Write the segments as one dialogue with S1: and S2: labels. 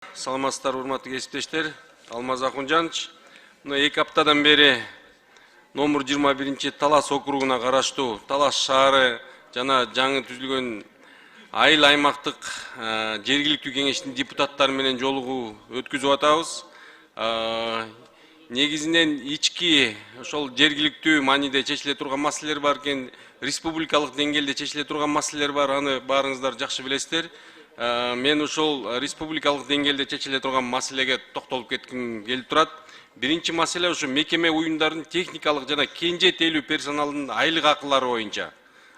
S1: Саламатсыздар, урматтуу кесиптештер. Алмаз Акунжанович, мына 2 аптадан бери номер 21 Талас округуна караштуу Талас шаары жана жаңы түзүлгөн Айыл аймактык жергиликтүү кеңештин депутаттары менен жолугуу өткүзүп атабыз. Негизинен ички ошол жергиликтүү мааниде чечиле турган маселелер бар экен, республикалык деңгээлде чечиле турган маселелер бар, аны баарыңыздар жакшы билесиздер. Мен ошол республикалык деңгээлде чечиле турган маселеге токтолуп кетким келип турат. Биринчи маселе ошо мекеме уюмдардын техникалык жана кенже тейлүү персоналдын айлык акылары боюнча.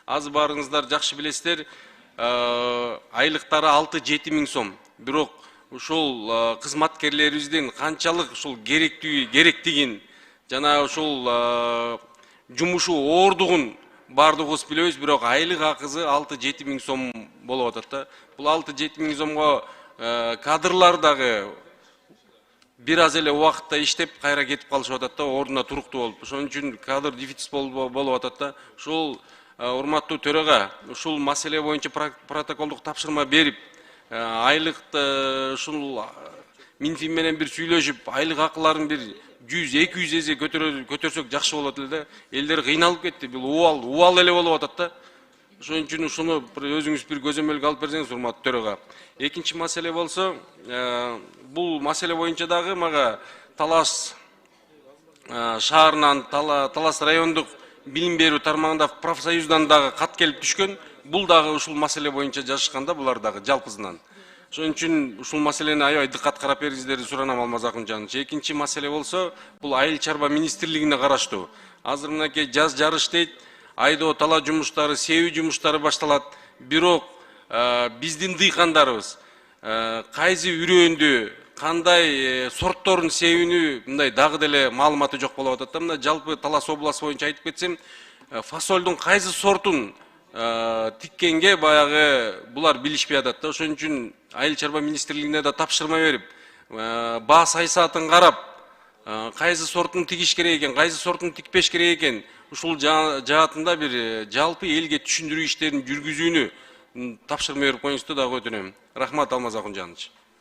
S1: Азыр баарыңыздар жакшы билесиздер, айлыктары 6-7 миң сом. Бирок ушул кызматкерлерибиздин канчалык ушул керектигин жана ушул жумушу оордугун бардыгыбыз билебиз, бирок айлык акысы 6-7 миң сом болуп атат да. Бул 6-7 миң сомго кадрлар дагы бир аз эле убакытта иштеп кайра кетип калышып атат да, ордуна туруктуу болуп. Ошон үчүн кадр дефицит болуп атат да. Ушул урматтуу төрага ушул маселе боюнча протоколдук тапшырма берип, айлыкты ушул Минфин менен бир сүйлөшүп, айлык акыларын бир 100-200 эсе көтөрсөк жакшы болот эле да. Элдер кыйналып кетти. Бул убал эле болуп атат да. Ошон үчүн ушуну өзүңүз бир көзөмөлгө алып берсеңиз, урматтуу төрага. Экинчи маселе болсо, бул маселе боюнча дагы мага Талас шаарынан, Талас райондук билим берүү тармагында профсоюздан дагы кат келип түшкөн. Бул дагы ушул маселе боюнча жазышканда, булар дагы жалпысынан. Ошон үчүн ушул маселени аябай дыккат карап бериңиздерди суранам, Алмаз Акунжанович. Экинчи маселе болсо, бул Айыл чарба министрлигине караштуу. Азыр мынакей жаз жарыш дейт, айдоо тала жумуштары, себүү жумуштары башталат. Бирок биздин дыйкандарыбыз кайсы үрөөндү, кандай сортторун себүүнү мындай дагы деле маалыматы жок болуп атат да. Мына жалпы Талас областы боюнча айтып кетсем, фасолдун кайсы сортун тиккенге баягы булар билишпей атат да. Ошон үчүн Айыл чарба министрлигине да тапшырма берип, баа саясатын карап, кайсы сортун тигиш керек экен, кайсы сортун тикпеш керек экен, ушул жаатында бир жалпы элге түшүндүрүү иштерин жүргүзүүнү тапшырма берип коюңузду дагы өтүнөм. Рахмат, Алмаз Акунжанович.